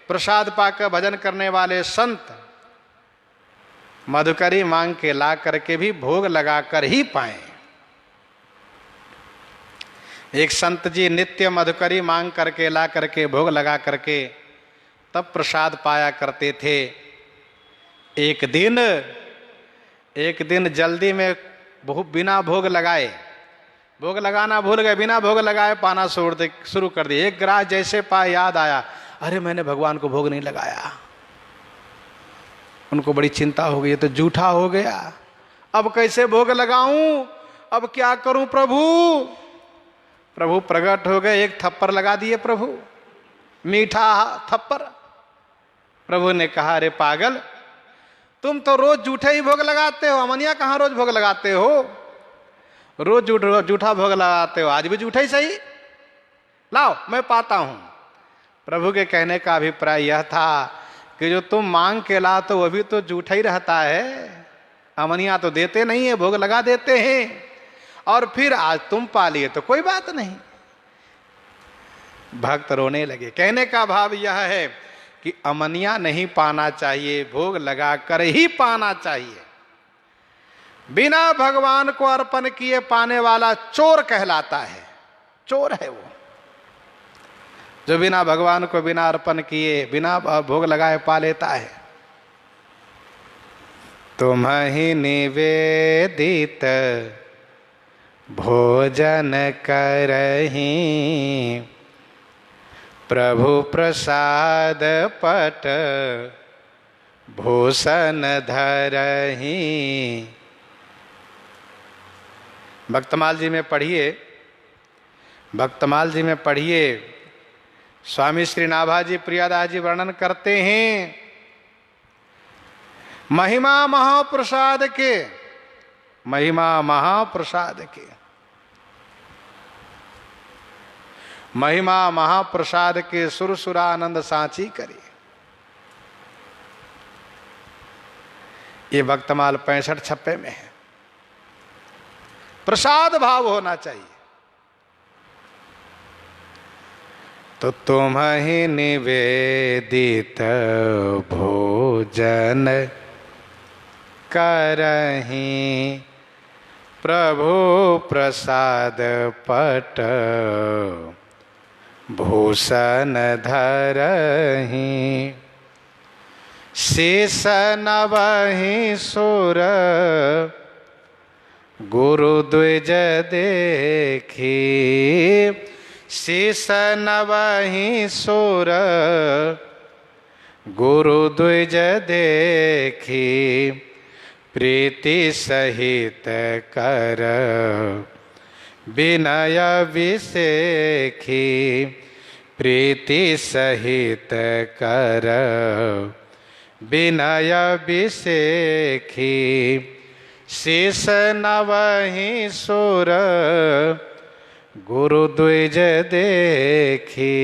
प्रसाद पाकर भजन करने वाले संत मधुकरी मांग के ला करके भी भोग लगाकर ही पाए। एक संत जी नित्य मधुकरी मांग करके ला करके भोग लगा करके तब प्रसाद पाया करते थे। एक दिन जल्दी में बिना भोग लगाए, भोग लगाना भूल गए, बिना भोग लगाए पाना शुरू कर दिए। एक ग्रास जैसे पाए याद आया, अरे मैंने भगवान को भोग नहीं लगाया। उनको बड़ी चिंता हो गई, तो जूठा हो गया, अब कैसे भोग लगाऊं, अब क्या करूं प्रभु। प्रभु प्रकट हो गए, एक थप्पड़ लगा दिए प्रभु, मीठा थप्पड़। प्रभु ने कहा, अरे पागल, तुम तो रोज जूठे ही भोग लगाते हो, अमनिया कहाँ रोज भोग लगाते हो, रोज जूठा भोग लगाते हो, आज भी जूठा ही सही, लाओ मैं पाता हूं। प्रभु के कहने का अभिप्राय यह था कि जो तुम मांग के लाते हो वो भी तो जूठा ही रहता है, अमनिया तो देते नहीं है, भोग लगा देते हैं, और फिर आज तुम पा लिए तो कोई बात नहीं। भक्त रोने लगे। कहने का भाव यह है कि अमनिया नहीं पाना चाहिए, भोग लगा कर ही पाना चाहिए। बिना भगवान को अर्पण किए पाने वाला चोर कहलाता है, चोर है वो जो बिना भगवान को बिना अर्पण किए बिना भोग लगाए पा लेता है। तुम्हि निवेदित भोजन करहि, प्रभु प्रसाद पट भूषण धरहि। भक्तमाल जी में पढ़िए, भक्तमाल जी में पढ़िए, स्वामी श्री नाभाजी प्रियादास जी वर्णन करते हैं महिमा महाप्रसाद के। महिमा महाप्रसाद की, महिमा महाप्रसाद के सुर सुरानंद सांची करी। ये भक्तमाल 65 छप्पे में है। प्रसाद भाव होना चाहिए। तो तुम ही निवेदित भोजन करही, प्रभु प्रसाद पट भूषण धरही। शेष नवहि सुर गुरु द्विज देखी, शेष नवहि सुर गुरु द्विज देखी। प्रीति सहित कर विनय विसेखी, प्रीति सहित कर विनय विसेखी। शेष नवहि सुर गुरु द्विज देखी।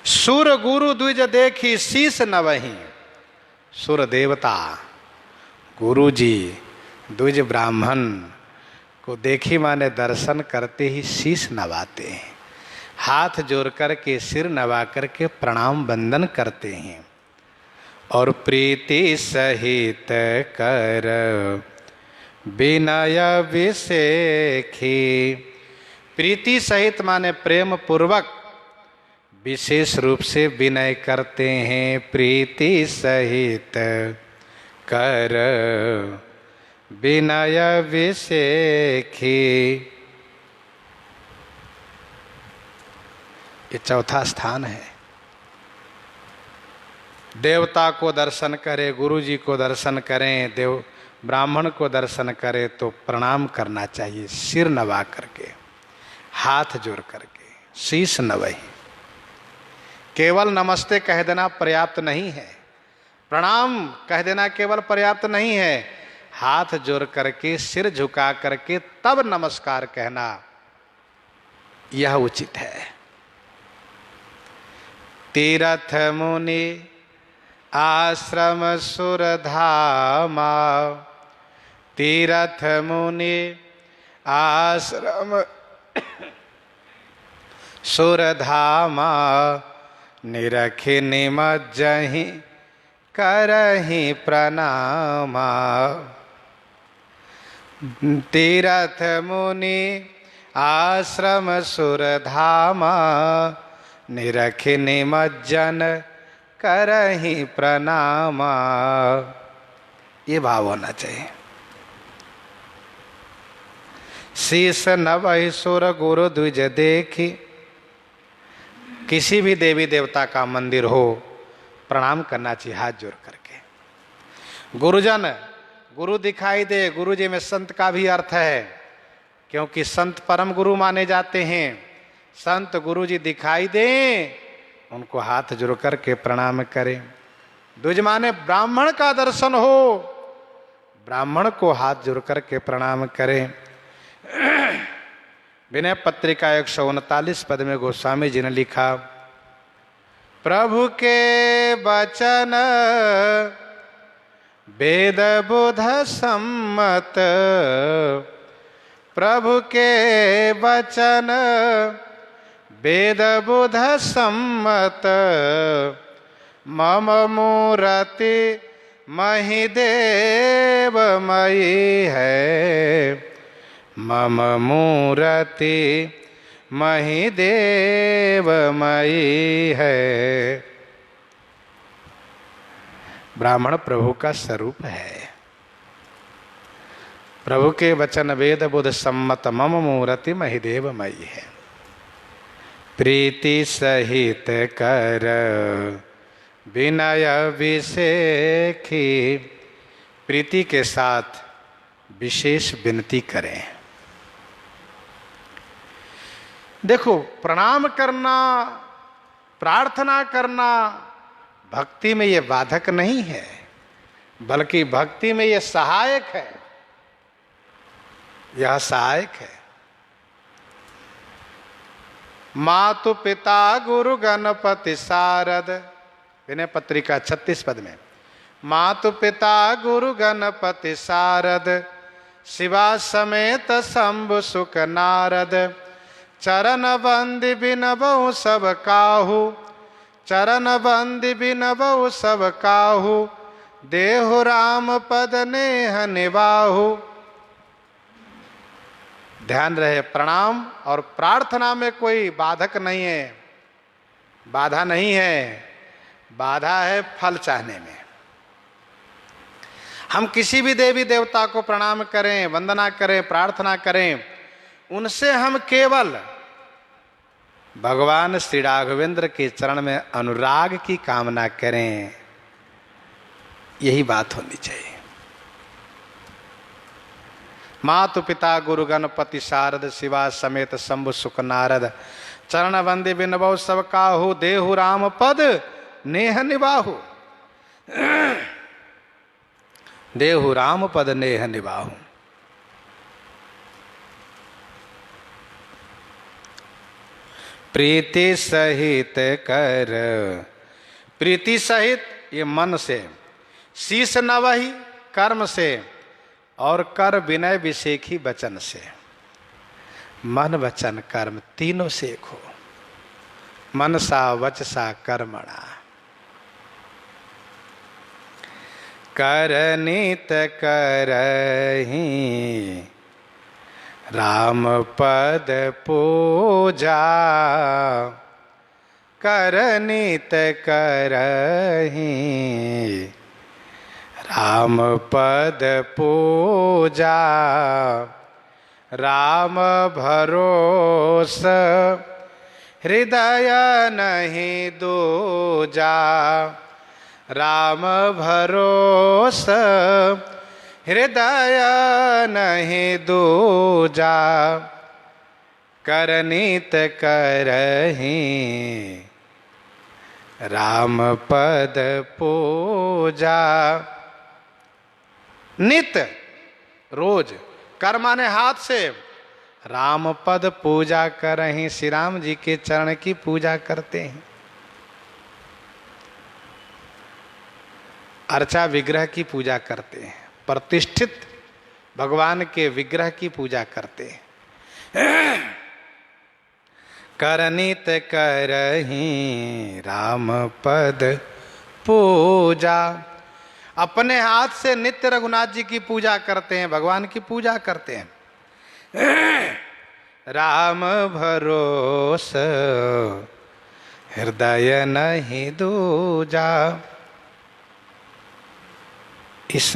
सुर गुरु द्विज देखी, शीस नवहि। सुर देवता गुरु जी द्विज ब्राह्मण को देखी माने दर्शन करते ही शीश नवाते हैं, हाथ जोड़ करके सिर नवा करके प्रणाम वंदन करते हैं। और प्रीति सहित कर विनय विसेखी। प्रीति सहित माने प्रेम पूर्वक विशेष रूप से विनय करते हैं। प्रीति सहित कर विनय विसेखी। ये चौथा स्थान है। देवता को दर्शन करें, गुरु जी को दर्शन करें, देव ब्राह्मण को दर्शन करें तो प्रणाम करना चाहिए, सिर नवा करके, हाथ जोड़ करके, शीश नवहि। केवल नमस्ते कह देना पर्याप्त नहीं है, प्रणाम कह देना केवल पर्याप्त नहीं है, हाथ जोड़ करके सिर झुका करके तब नमस्कार कहना यह उचित है। तीरथ मुनि आश्रम सुरधामा, तीरथ मुनि आश्रम सुरधामा। निरखि निमज्जहि करहि प्रणामा। तीरथ मुनि आश्रम सुरधामा। निरखि निमज्जन करहि प्रणामा। ये भाव होना चाहिए। शीस नवहि सुर गुरु द्विज देखी। किसी भी देवी देवता का मंदिर हो, प्रणाम करना चाहिए हाथ जोड़ करके। गुरुजन, गुरु दिखाई दे, गुरु जी में संत का भी अर्थ है, क्योंकि संत परम गुरु माने जाते हैं। संत गुरु जी दिखाई दें, उनको हाथ जोड़ करके प्रणाम करें। द्विज माने ब्राह्मण का दर्शन हो, ब्राह्मण को हाथ जोड़ करके प्रणाम करें। विनय पत्रिका 139 पद में गोस्वामी जी ने लिखा, प्रभु के वचन वेद बुध सम्मत। प्रभु के वचन वेद बुध सम्मत। मम मूरति महि देवमयी है। मम मूरति महि देवमयी है। ब्राह्मण प्रभु का स्वरूप है। प्रभु के वचन वेद बुध सम्मत। मम मूरति महि देवमयी है। प्रीति सहित कर विनय विसेखी। प्रीति के साथ विशेष विनती करें। देखो, प्रणाम करना, प्रार्थना करना भक्ति में ये बाधक नहीं है। बल्कि भक्ति में यह सहायक है, यह सहायक है। मातु पिता गुरु गणपति शारद, विनय पत्रिका 36 पद में, मातु पिता गुरु गणपति शारद, शिवा समेत शंभु सुख नारद, चरण बंदी बिनबहु सब काहू, चरण बंदी बिनबहु सब काहू, देहु राम पद नेह निबाहु। ध्यान रहे, प्रणाम और प्रार्थना में कोई बाधक नहीं है, बाधा नहीं है, बाधा है फल चाहने में। हम किसी भी देवी देवता को प्रणाम करें, वंदना करें, प्रार्थना करें, उनसे हम केवल भगवान श्री राघवेंद्र के चरण में अनुराग की कामना करें, यही बात होनी चाहिए। मातु पिता गुरु गणपति शारद, शिवा समेत शंभु सुख नारद, चरण बंदी बिनबहु सब काहू, देहु राम पद नेह निबाहु, देहु राम पद नेह निबाहु। प्रीति सहित कर, प्रीति सहित ये मन से, शीश नवहि कर्म से, और कर विनय विषेखी वचन से। मन वचन कर्म तीनों से एक हो, मनसा वचसा कर्मणा। करनित करहि राम पद पूजा, करनित करहि राम पद पूजा, राम भरोस हृदय नहीं दूजा, राम भरोस हृदय नहीं दूजा, करनित करहि राम पद पूजा। नित रोज, कर माने हाथ से, राम पद पूजा करहि, श्री राम जी के चरण की पूजा करते हैं। अर्चा विग्रह की पूजा करते हैं, प्रतिष्ठित भगवान के विग्रह की पूजा करते हैं। करनित करहि राम पद पूजा, अपने हाथ से नित्य रघुनाथ जी की पूजा करते हैं, भगवान की पूजा करते हैं। राम भरोस हृदय नहीं दूजा। इस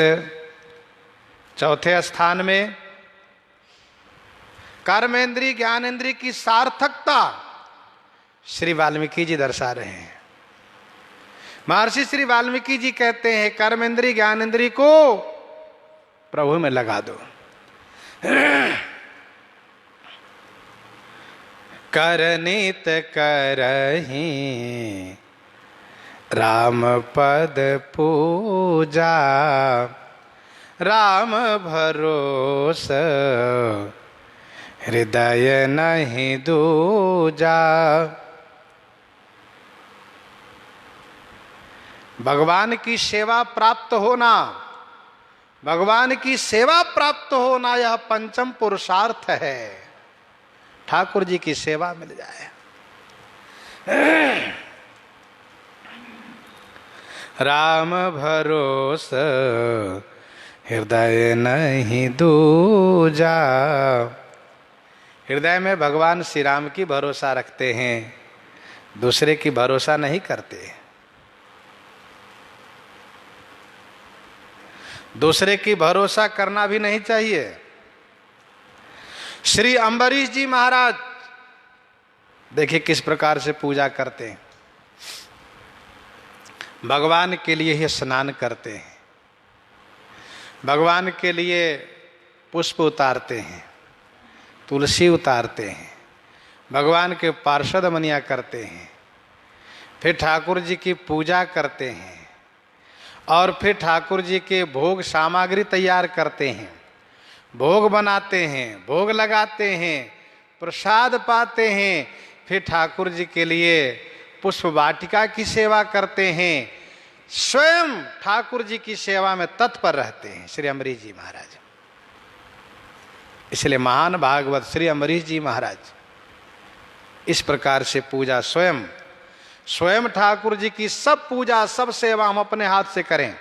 चौथे स्थान में कर्मेंद्रिय ज्ञानेंद्रिय की सार्थकता श्री वाल्मीकि जी दर्शा रहे हैं। महर्षि श्री वाल्मीकि जी कहते हैं कर्मेंद्रिय ज्ञानेंद्रिय को प्रभु में लगा दो। करनित करहि राम पद पूजा, राम भरोस हृदय नहीं दूजा। भगवान की सेवा प्राप्त होना, भगवान की सेवा प्राप्त होना, यह पंचम पुरुषार्थ है। ठाकुर जी की सेवा मिल जाए। राम भरोस हृदय नहीं दूजा। हृदय में भगवान श्री राम की भरोसा रखते हैं, दूसरे की भरोसा नहीं करते। दूसरे की भरोसा करना भी नहीं चाहिए। श्री अम्बरीश जी महाराज देखिए किस प्रकार से पूजा करते हैं। भगवान के लिए ही स्नान करते हैं, भगवान के लिए पुष्प उतारते हैं, तुलसी उतारते हैं, भगवान के पार्षद मनिया करते हैं, फिर ठाकुर जी की पूजा करते हैं और फिर ठाकुर जी के भोग सामग्री तैयार करते हैं, भोग बनाते हैं, भोग लगाते हैं, प्रसाद पाते हैं, फिर ठाकुर जी के लिए पुष्प वाटिका की सेवा करते हैं, स्वयं ठाकुर जी की सेवा में तत्पर रहते हैं श्री अम्बरीश जी महाराज। इसलिए महान भागवत श्री अम्बरीश जी महाराज इस प्रकार से पूजा स्वयं ठाकुर जी की सब पूजा सब सेवा हम अपने हाथ से करें।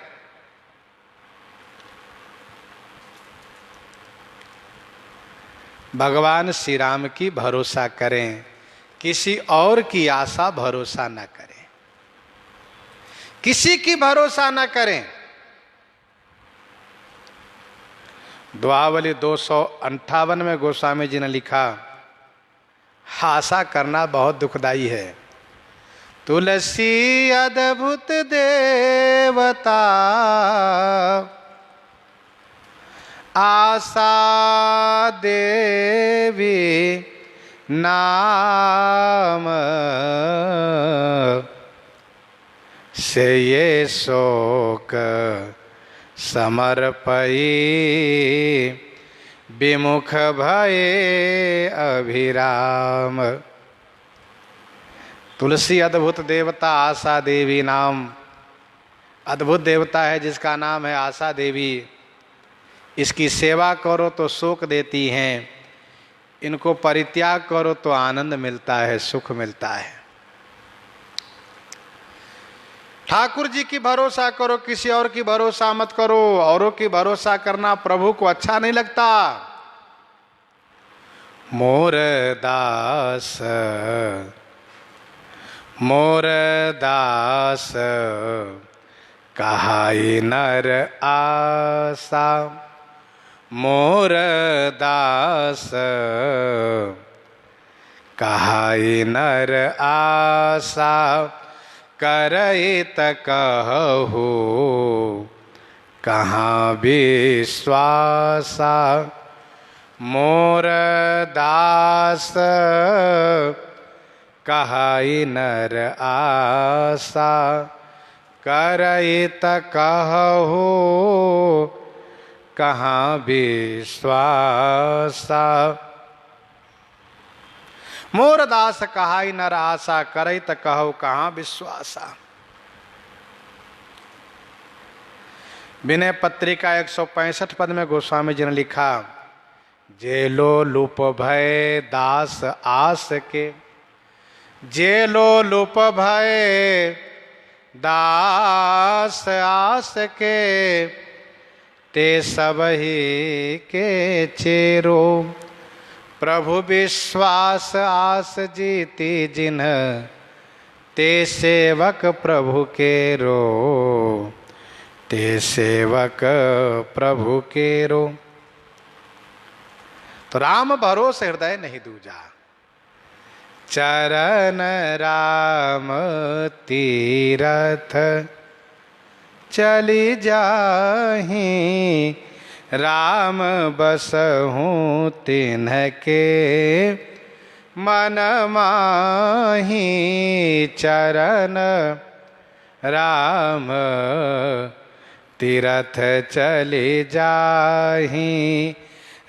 भगवान श्री राम की भरोसा करें, किसी और की आशा भरोसा न करें, किसी की भरोसा न करें। दुआवली 258 में गोस्वामी जी ने लिखा, आशा करना बहुत दुखदाई है। तुलसी अद्भुत देवता आशा देवी नाम से ये शोक समर्पई विमुख भये अभिराम। तुलसी अद्भुत देवता आशा देवी नाम, अद्भुत देवता है जिसका नाम है आशा देवी। इसकी सेवा करो तो शोक देती हैं, इनको परित्याग करो तो आनंद मिलता है, सुख मिलता है। ठाकुर जी की भरोसा करो, किसी और की भरोसा मत करो। औरों की भरोसा करना प्रभु को अच्छा नहीं लगता। मोर दास कहाई नर आशा, मोर दास कहाई नर आशा, करहित कहु कहाँ विश्वासा। मोर दास कहाई नर आशा, करहित कहु कहाँ विश्वासा। मोर दास कहाई नर आशा, करहित कहु कहाँ विश्वासा। विनय पत्रिका 165 पद में गोस्वामी जी ने लिखा, जेलो लुप भय दास आस के, जेलो लुप भय दास आस के, ते सब ही के चेरो। प्रभु विश्वास आस जीती जिन्ह, ते सेवक प्रभु के रो, ते सेवक प्रभु के रो। तो राम भरोसे हृदय नहीं दूजा, चरण राम तीरथ चली जाहि, राम बसहु तिन्ह के मन माहि। चरण राम तीरथ चली जाहि,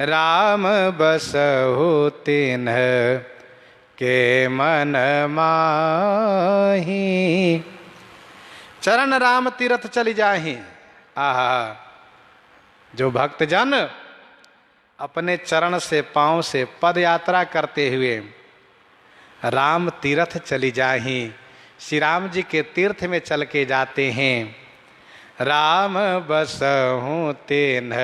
राम बसहु तिन्ह के मन माहि। चरण राम तीरथ चली जाहि। आहा, जो भक्तजन अपने चरण से पांव से पद यात्रा करते हुए राम तीर्थ चली जाहि, श्री राम जी के तीर्थ में चल के जाते हैं। राम बसहु तिन्ह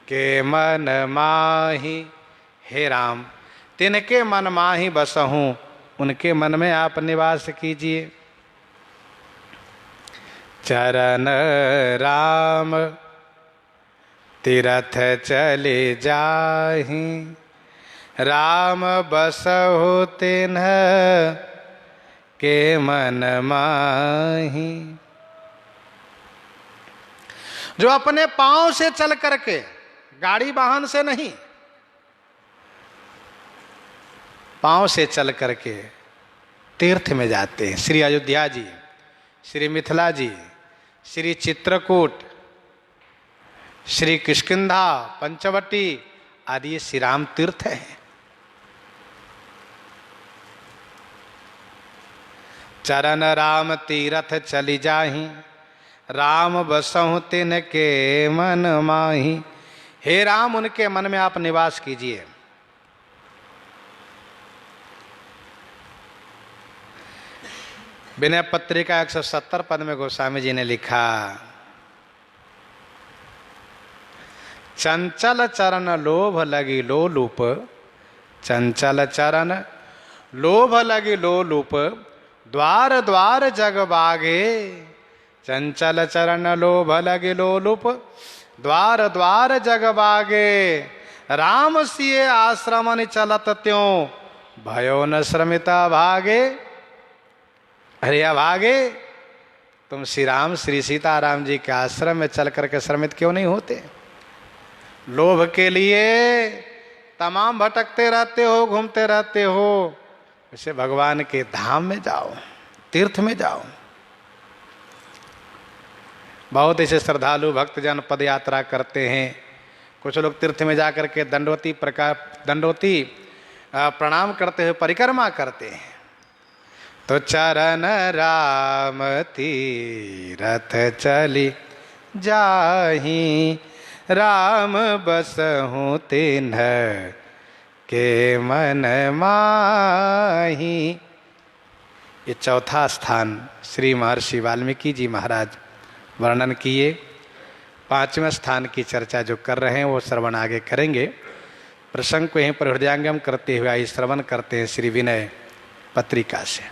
के मन माहि, हे राम तिनके मन माहि बसहूँ, उनके मन में आप निवास कीजिए। चरण राम तीरथ चले जाहि, राम बसहु तिन्ह के मन माहि। जो अपने पांव से चल करके, गाड़ी वाहन से नहीं, पांव से चल करके तीर्थ में जाते हैं, श्री अयोध्या जी, श्री मिथिला जी, श्री चित्रकूट, श्री किष्किंधा, पंचवटी आदि ये श्री राम तीर्थ हैं। चरण राम तीरथ चली जाही, राम बसहु तिनके मन माही। हे राम, उनके मन में आप निवास कीजिए। विनय पत्रिका 170 पद में गोस्वामी जी ने लिखा, चंचल चरण लोभ लगी लोलूप, चंचल चरण लोभ लगी लोलूप, द्वार द्वार जग बागे। चंचल चरण लोभ लगी लोलूप, द्वार द्वार जग बागे। राम सिए आश्रमनि चलत त्यों, भयो न श्रमिता भागे। अरे अभागे, तुम श्री राम श्री सीताराम जी के आश्रम में चल करके श्रमित क्यों नहीं होते? लोभ के लिए तमाम भटकते रहते हो, घूमते रहते हो। इसे भगवान के धाम में जाओ, तीर्थ में जाओ। बहुत ऐसे श्रद्धालु भक्तजन पद यात्रा करते हैं। कुछ लोग तीर्थ में जाकर के दंडवती प्रणाम करते हुए परिक्रमा करते हैं। तो चरण राम तीरथ चली जाही, राम बसहु तिन्ह के मन माही। ये चौथा स्थान श्री महर्षि वाल्मीकि जी महाराज वर्णन किए। पांचवें स्थान की चर्चा जो कर रहे हैं वो श्रवण आगे करेंगे। प्रसंग को यहीं पर हृदयांगम करते हुए आई श्रवण करते हैं श्री विनय पत्रिका से।